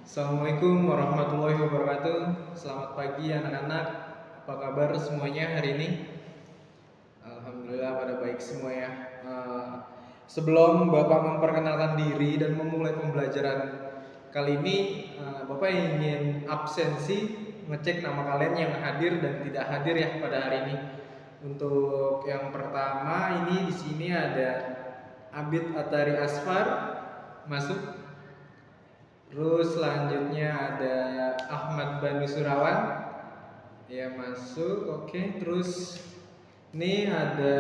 Assalamualaikum warahmatullahi wabarakatuh. Selamat pagi anak-anak. Apa kabar semuanya hari ini? Alhamdulillah pada baik semua ya. Sebelum Bapak memperkenalkan diri dan memulai pembelajaran kali ini, Bapak ingin absensi ngecek nama kalian yang hadir dan tidak hadir ya pada hari ini. Untuk yang pertama ini di sini ada Abid Atari Asfar masuk. Terus selanjutnya ada Ahmad Banu Surawan ya masuk. Oke, terus ini ada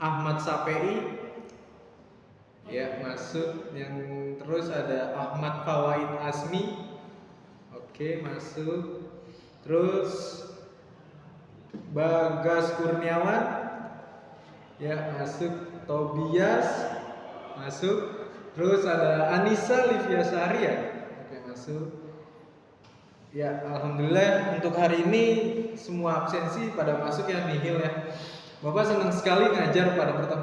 Ahmad Sapei ya masuk. Yang terus ada Ahmad Fawaid Asmi. Oke, masuk. Terus Bagas Kurniawan ya masuk. Tobias masuk. Terus ada Anissa Livia Sari ya. Oke, masuk. Ya, alhamdulillah untuk hari ini semua absensi pada masuk ya, nihil ya. Bapak senang sekali ngajar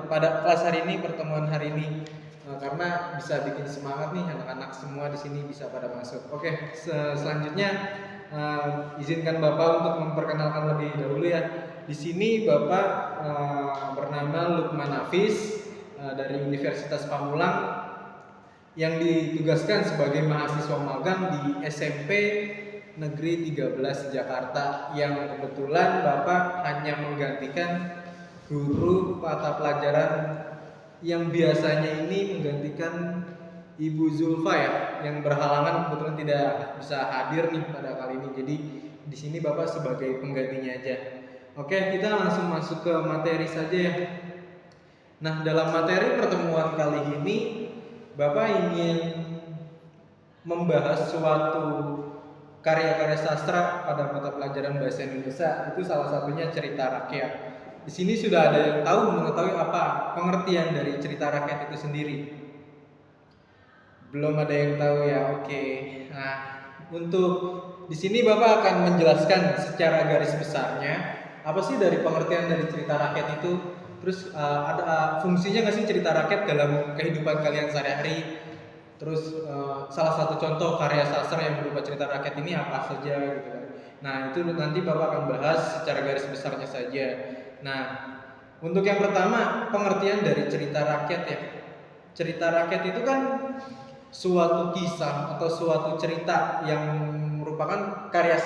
pada kelas hari ini, pertemuan hari ini. Karena bisa bikin semangat nih anak-anak semua di sini bisa pada masuk. Oke, selanjutnya izinkan Bapak untuk memperkenalkan lebih dahulu ya. Di sini Bapak bernama Lukman Hafiz dari Universitas Pamulang yang ditugaskan sebagai mahasiswa magang di SMP Negeri 13 Jakarta, yang kebetulan Bapak hanya menggantikan guru mata pelajaran yang biasanya ini menggantikan Ibu Zulfa ya, yang berhalangan kebetulan tidak bisa hadir nih pada kali ini. Jadi di sini Bapak sebagai penggantinya aja. Oke, kita langsung masuk ke materi saja ya. Nah, dalam materi pertemuan kali ini Bapak ingin membahas suatu karya-karya sastra pada mata pelajaran bahasa Indonesia. Itu salah satunya cerita rakyat. Di sini sudah ada yang mengetahui apa pengertian dari cerita rakyat itu sendiri? Belum ada yang tahu ya. Oke. Nah, untuk di sini Bapak akan menjelaskan secara garis besarnya apa sih dari pengertian dari cerita rakyat itu. Terus ada fungsinya nggak sih cerita rakyat dalam kehidupan kalian sehari-hari? Terus salah satu contoh karya sastra yang berupa cerita rakyat ini apa saja gitu kan. Nah, itu nanti Bapak akan bahas secara garis besarnya saja. Nah, untuk yang pertama, pengertian dari cerita rakyat ya. Cerita rakyat itu kan suatu kisah atau suatu cerita yang merupakan karya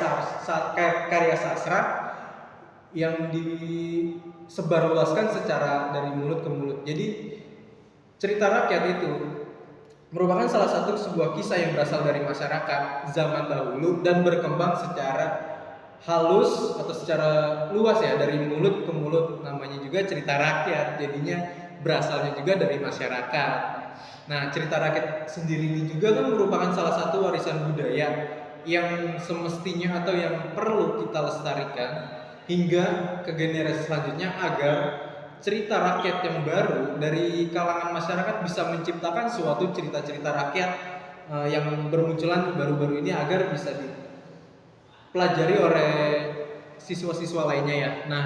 sastra yang disebarluaskan secara dari mulut ke mulut. Jadi cerita rakyat itu merupakan salah satu sebuah kisah yang berasal dari masyarakat zaman dahulu dan berkembang secara halus atau secara luas ya, dari mulut ke mulut. Namanya juga cerita rakyat, jadinya berasalnya juga dari masyarakat. Nah, cerita rakyat sendiri ini juga kan merupakan salah satu warisan budaya yang semestinya atau yang perlu kita lestarikan hingga ke generasi selanjutnya, agar cerita rakyat yang baru dari kalangan masyarakat bisa menciptakan suatu cerita-cerita rakyat yang bermunculan baru-baru ini agar bisa dipelajari oleh siswa-siswa lainnya ya. Nah,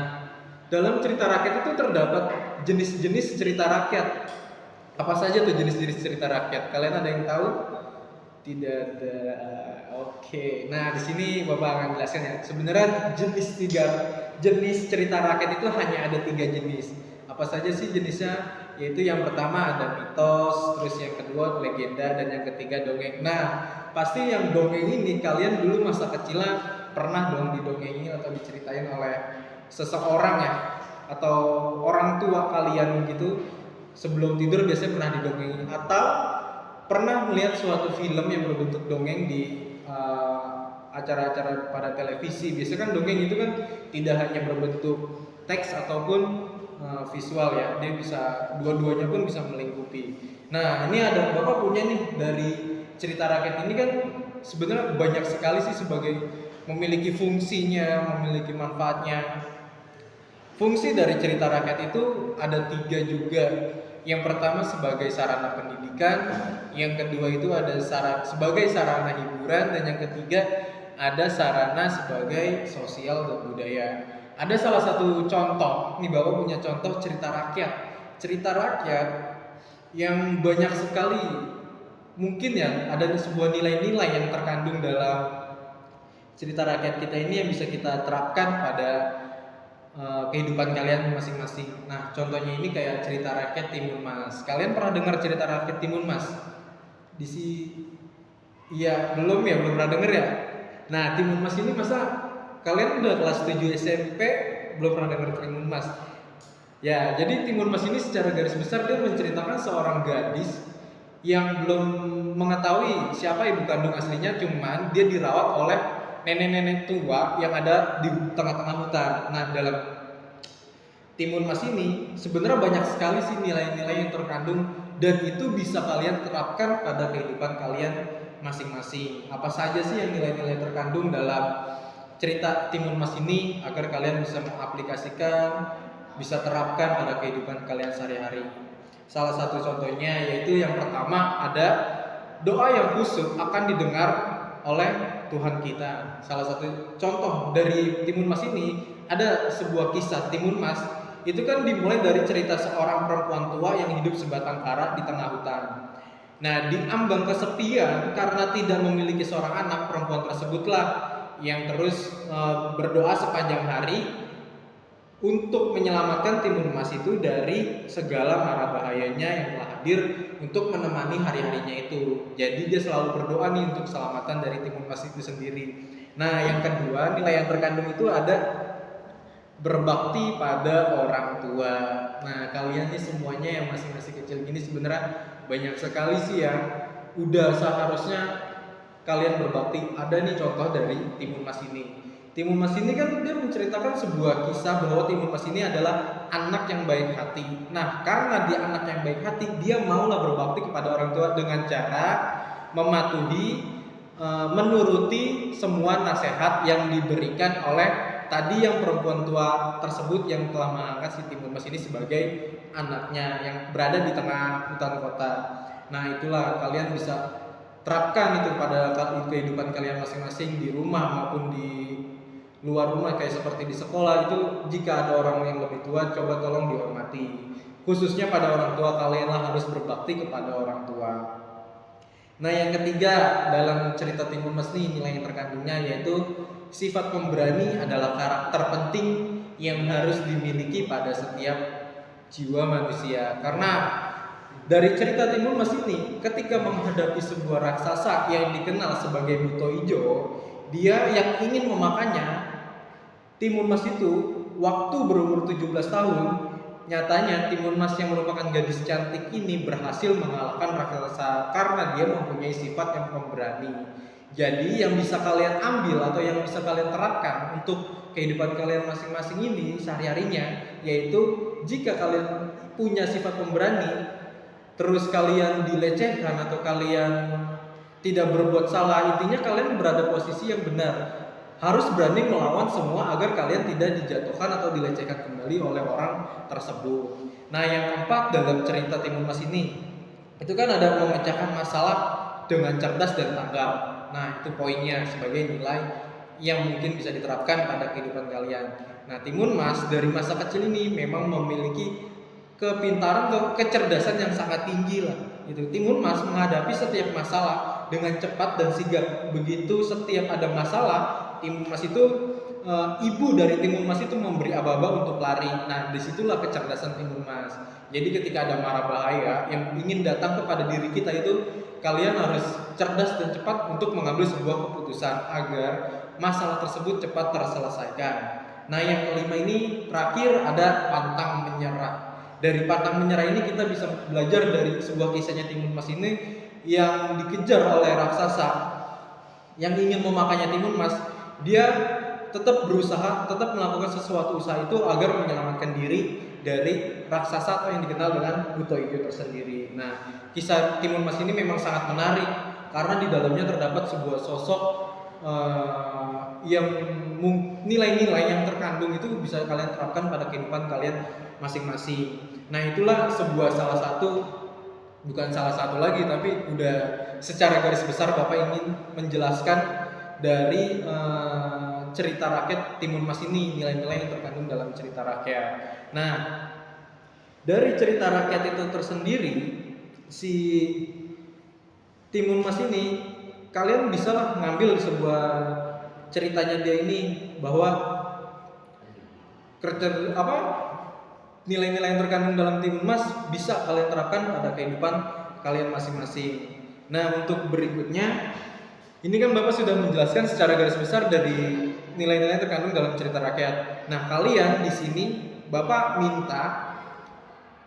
dalam cerita rakyat itu terdapat jenis-jenis cerita rakyat. Apa saja tuh jenis-jenis cerita rakyat? Kalian ada yang tahu? Tidak ada. Oke. Nah, di sini Bapak akan jelaskan ya. Sebenarnya jenis cerita rakyat itu hanya ada 3 jenis. Apa saja sih jenisnya? Yaitu yang pertama ada mitos, terus yang kedua legenda, dan yang ketiga dongeng. Nah, pasti yang dongeng ini kalian dulu masa kecilnya pernah dong didongengin atau diceritain oleh seseorang ya, atau orang tua kalian gitu. Sebelum tidur biasanya pernah didongengin, atau pernah melihat suatu film yang berbentuk dongeng di acara-acara pada televisi. Biasanya kan dongeng itu kan tidak hanya berbentuk teks ataupun visual ya, dia bisa dua-duanya pun bisa melingkupi. Nah, ini ada Bapak punya nih dari cerita rakyat ini kan sebenarnya banyak sekali sih sebagai memiliki fungsinya, memiliki manfaatnya. Fungsi dari cerita rakyat itu ada 3 juga. Yang pertama sebagai sarana pendidikan, yang kedua itu ada sebagai sarana hiburan, dan yang ketiga ada sarana sebagai sosial dan budaya. Ada salah satu contoh, nih Bapak punya contoh cerita rakyat. Cerita rakyat yang banyak sekali mungkin ya ada sebuah nilai-nilai yang terkandung dalam cerita rakyat kita ini yang bisa kita terapkan pada kehidupan kalian masing-masing. Nah, contohnya ini kayak cerita rakyat Timun Mas. Kalian pernah dengar cerita rakyat Timun Mas? Di si Iya, belum ya, belum pernah denger ya. Nah, Timun Mas ini masa kalian udah kelas 7 SMP belum pernah denger Timun Mas? Ya, jadi Timun Mas ini secara garis besar dia menceritakan seorang gadis yang belum mengetahui siapa ibu kandung aslinya, cuman dia dirawat oleh nenek-nenek tua yang ada di tengah-tengah hutan. Nah, dalam Timun Mas ini sebenarnya banyak sekali sih nilai-nilai yang terkandung dan itu bisa kalian terapkan pada kehidupan kalian masing-masing. Apa saja sih yang nilai-nilai terkandung dalam cerita Timun Mas ini agar kalian bisa mengaplikasikan, bisa terapkan pada kehidupan kalian sehari-hari. Salah satu contohnya yaitu yang pertama ada doa yang khusyuk akan didengar oleh Tuhan kita. Salah satu contoh dari Timun Mas ini ada sebuah kisah Timun Mas. Itu kan dimulai dari cerita seorang perempuan tua yang hidup sebatang kara di tengah hutan. Nah, di ambang kesepian karena tidak memiliki seorang anak, perempuan tersebutlah yang terus berdoa sepanjang hari untuk menyelamatkan Timun Mas itu dari segala mara bahayanya yang telah hadir untuk menemani hari-harinya itu. Jadi dia selalu berdoa nih untuk keselamatan dari Timun Mas itu sendiri. Nah, yang kedua, nilai yang terkandung itu ada berbakti pada orang tua. Nah, kalian nih semuanya yang masih kecil gini sebenarnya banyak sekali sih ya. Udah seharusnya kalian berbakti. Ada nih contoh dari Timun Mas ini. Timun Mas ini kan dia menceritakan sebuah kisah bahwa Timun Mas ini adalah anak yang baik hati. Nah, karena dia anak yang baik hati, dia maulah berbakti kepada orang tua dengan cara mematuhi, menuruti semua nasihat yang diberikan oleh tadi yang perempuan tua tersebut yang telah mengangkat si Timun Mas ini sebagai anaknya yang berada di tengah hutan kota. Nah, itulah kalian bisa terapkan itu pada kehidupan kalian masing-masing di rumah maupun di luar rumah, kayak seperti di sekolah itu. Jika ada orang yang lebih tua, coba tolong dihormati. Khususnya pada orang tua, kalianlah harus berbakti kepada orang tua. Nah, yang ketiga dalam cerita Timun Mas ini nilai yang terkandungnya yaitu sifat pemberani adalah karakter penting yang harus dimiliki pada setiap jiwa manusia. Karena dari cerita Timun Mas ini, ketika menghadapi sebuah raksasa yang dikenal sebagai Buto Ijo, dia yang ingin memakannya, Timun Mas itu waktu berumur 17 tahun, nyatanya Timun Mas yang merupakan gadis cantik ini berhasil mengalahkan raksasa karena dia mempunyai sifat yang pemberani. Jadi yang bisa kalian ambil atau yang bisa kalian terapkan untuk kehidupan kalian masing-masing ini sehari-harinya, yaitu jika kalian punya sifat pemberani, terus kalian dilecehkan atau kalian tidak berbuat salah, intinya kalian berada posisi yang benar. Harus berani melawan semua agar kalian tidak dijatuhkan atau dilecehkan kembali oleh orang tersebut. Nah, yang keempat dalam cerita Timun Mas ini, itu kan ada memecahkan masalah dengan cerdas dan tanggap. Nah, itu poinnya sebagai nilai yang mungkin bisa diterapkan pada kehidupan kalian. Nah, Timun Mas dari masa kecil ini memang memiliki kepintaran atau kecerdasan yang sangat tinggi lah. Itu Timun Mas menghadapi setiap masalah dengan cepat dan sigap. Begitu setiap ada masalah, Timun Mas itu ibu dari Timun Mas itu memberi aba-aba untuk lari. Nah, disitulah kecerdasan Timun Mas. Jadi ketika ada mara bahaya yang ingin datang kepada diri kita itu, kalian harus cerdas dan cepat untuk mengambil sebuah keputusan agar masalah tersebut cepat terselesaikan. Nah, yang kelima ini terakhir ada pantang menyerah. Dari pantang menyerah ini kita bisa belajar dari sebuah kisahnya Timun Mas ini yang dikejar oleh raksasa yang ingin memakannya Timun Mas. Dia tetap berusaha, tetap melakukan sesuatu usaha itu agar menyelamatkan diri dari raksasa atau yang dikenal dengan Buto Ijo tersendiri. Nah, kisah Timun Mas ini memang sangat menarik karena di dalamnya terdapat sebuah sosok yang nilai-nilai yang terkandung itu bisa kalian terapkan pada kehidupan kalian masing-masing. Nah, itulah sebuah bukan salah satu lagi, tapi udah secara garis besar Bapak ingin menjelaskan dari cerita rakyat Timun Mas ini, nilai-nilai yang terkandung dalam cerita rakyat. Nah, dari cerita rakyat itu tersendiri, si Timun Mas ini kalian bisa lah ngambil sebuah ceritanya dia ini, bahwa apa nilai-nilai yang terkandung dalam Timun Mas bisa kalian terapkan pada kehidupan kalian masing-masing. Nah, untuk berikutnya ini kan Bapak sudah menjelaskan secara garis besar dari nilai-nilai terkandung dalam cerita rakyat. Nah, kalian di sini Bapak minta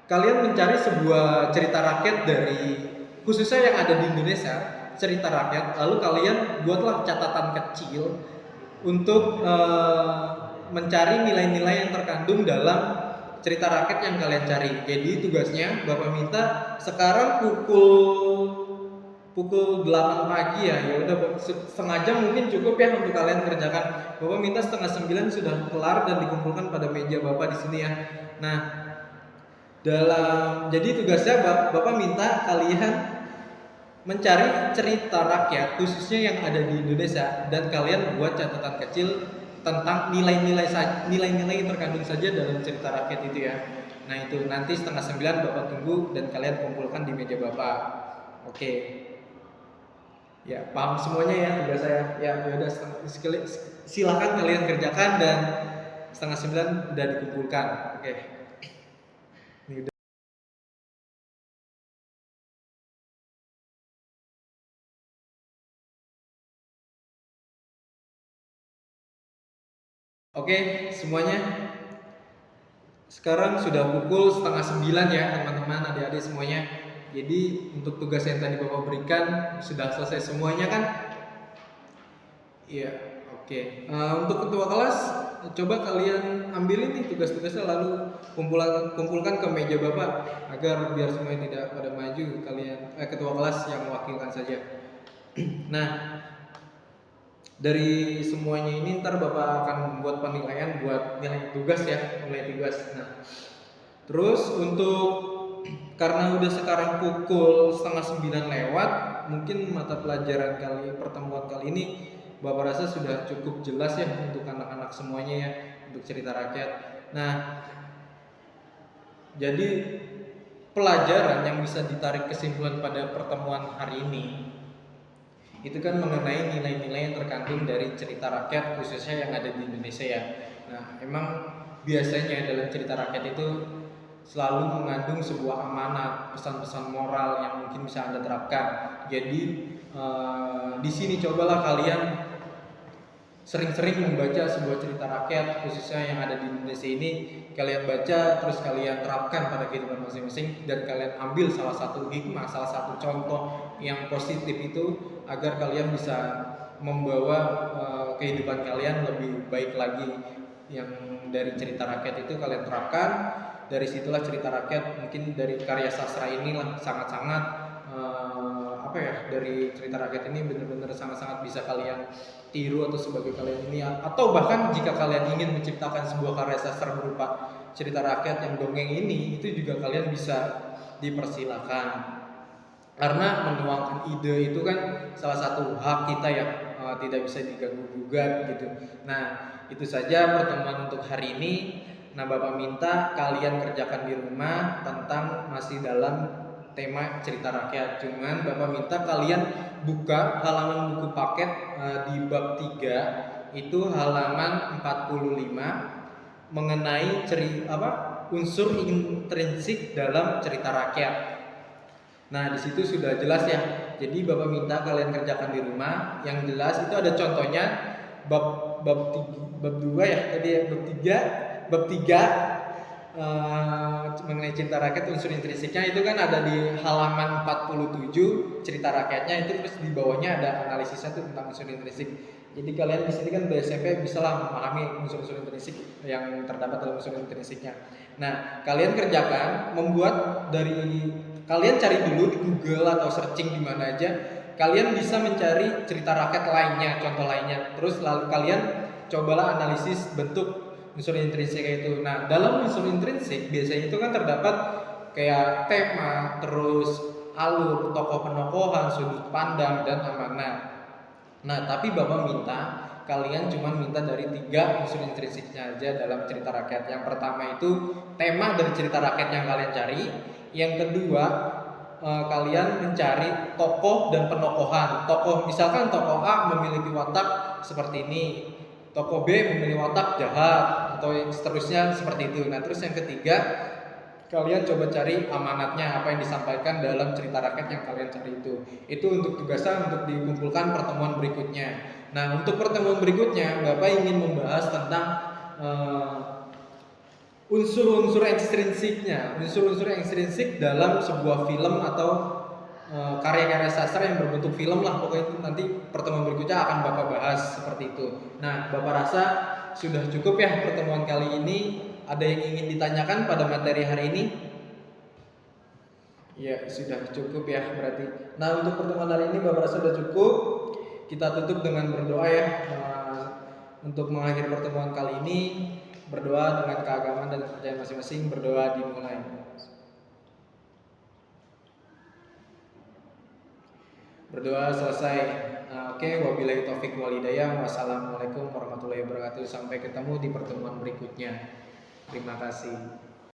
kalian mencari sebuah cerita rakyat dari khususnya yang ada di Indonesia, cerita rakyat, lalu kalian buatlah catatan kecil untuk mencari nilai-nilai yang terkandung dalam cerita rakyat yang kalian cari. Jadi tugasnya Bapak minta sekarang pukul 8 pagi ya udah setengah jam mungkin cukup ya untuk kalian kerjakan. Bapak minta setengah 9 sudah kelar dan dikumpulkan pada meja Bapak di sini ya. Nah, jadi tugasnya Bapak minta kalian mencari cerita rakyat khususnya yang ada di Indonesia dan kalian buat catatan kecil tentang nilai-nilai yang terkandung saja dalam cerita rakyat itu ya. Nah, itu nanti setengah 9 Bapak tunggu dan kalian kumpulkan di meja Bapak. Oke. Ya, paham semuanya ya tugas saya. Ya udah, silakan kalian kerjakan dan setengah 9 udah dikumpulkan. Oke. Ini udah. Oke, semuanya. Sekarang sudah pukul setengah 9 ya teman-teman, adik-adik semuanya. Jadi untuk tugas yang tadi Bapak berikan sudah selesai semuanya kan? Iya, oke. Untuk ketua kelas, coba kalian ambilin nih tugas-tugasnya lalu kumpulkan ke meja Bapak agar biar semuanya tidak pada maju, kalian ketua kelas yang mewakilkan saja. Nah, dari semuanya ini ntar Bapak akan membuat penilaian buat nilai tugas ya, nilai tugas. Nah, terus karena udah sekarang pukul setengah 9 lewat, mungkin mata pelajaran pertemuan kali ini Bapak rasa sudah cukup jelas ya untuk anak-anak semuanya ya, untuk cerita rakyat. Nah, jadi pelajaran yang bisa ditarik kesimpulan pada pertemuan hari ini itu kan mengenai nilai-nilai yang terkandung dari cerita rakyat khususnya yang ada di Indonesia ya. Nah, emang biasanya dalam cerita rakyat itu selalu mengandung sebuah amanat, pesan-pesan moral yang mungkin bisa Anda terapkan. Jadi di sini cobalah kalian sering-sering membaca sebuah cerita rakyat khususnya yang ada di Indonesia ini, kalian baca terus kalian terapkan pada kehidupan masing-masing dan kalian ambil salah satu hikmah, salah satu contoh yang positif itu agar kalian bisa membawa kehidupan kalian lebih baik lagi. Yang dari cerita rakyat itu kalian terapkan, dari situlah cerita rakyat mungkin dari karya sastra inilah sangat-sangat dari cerita rakyat ini benar-benar sangat-sangat bisa kalian tiru atau sebagai kalian ini, atau bahkan jika kalian ingin menciptakan sebuah karya sastra berupa cerita rakyat yang dongeng ini, itu juga kalian bisa dipersilakan karena menuangkan ide itu kan salah satu hak kita ya, tidak bisa diganggu-gugat gitu. Nah, itu saja pertemuan untuk hari ini. Nah, Bapak minta kalian kerjakan di rumah tentang masih dalam tema cerita rakyat. Cuman Bapak minta kalian buka halaman buku paket di bab 3 itu halaman 45 mengenai unsur intrinsik dalam cerita rakyat. Nah, di situ sudah jelas ya. Jadi Bapak minta kalian kerjakan di rumah. Yang jelas itu ada contohnya bab 2 ya. Tadi bab 3 mengenai cerita rakyat unsur intrinsiknya itu kan ada di halaman 47 cerita rakyatnya itu, terus di bawahnya ada analisisnya tuh tentang unsur intrinsik. Jadi kalian di sini kan SMP bisalah memahami unsur-unsur intrinsik yang terdapat dalam unsur intrinsiknya. Nah, kalian kerjakan kalian cari dulu di Google atau searching di mana aja, kalian bisa mencari cerita rakyat lainnya, contoh lainnya. Terus lalu kalian cobalah analisis bentuk unsur intrinsik itu. Nah, dalam unsur intrinsik biasanya itu kan terdapat kayak tema, terus alur, tokoh penokohan, sudut pandang, dan amanat. Nah, tapi Bapak minta kalian cuma minta dari 3 unsur intrinsiknya aja dalam cerita rakyat. Yang pertama itu tema dari cerita rakyat yang kalian cari. Yang kedua kalian mencari tokoh dan penokohan. Tokoh, misalkan tokoh A memiliki watak seperti ini, tokoh B memiliki watak jahat, atau seterusnya seperti itu. Nah, terus yang ketiga, kalian coba cari amanatnya, apa yang disampaikan dalam cerita rakyat yang kalian cari itu. Itu untuk tugasnya untuk dikumpulkan pertemuan berikutnya. Nah, untuk pertemuan berikutnya, Bapak ingin membahas tentang unsur-unsur ekstrinsiknya, unsur-unsur ekstrinsik dalam sebuah film atau karya-karya sastra yang berbentuk film lah, pokoknya itu nanti pertemuan berikutnya akan Bapak bahas seperti itu. Nah, Bapak rasa sudah cukup ya pertemuan kali ini. Ada yang ingin ditanyakan pada materi hari ini? Ya, sudah cukup ya berarti. Nah, untuk pertemuan hari ini Bapak rasa sudah cukup. Kita tutup dengan berdoa ya. Untuk mengakhiri pertemuan kali ini, berdoa dengan keagamaan dan kepercayaan masing-masing. Berdoa dimulai. Berdoa selesai. Oke, wabillahi taufik wal hidayah. Wassalamualaikum warahmatullahi wabarakatuh. Sampai ketemu di pertemuan berikutnya. Terima kasih.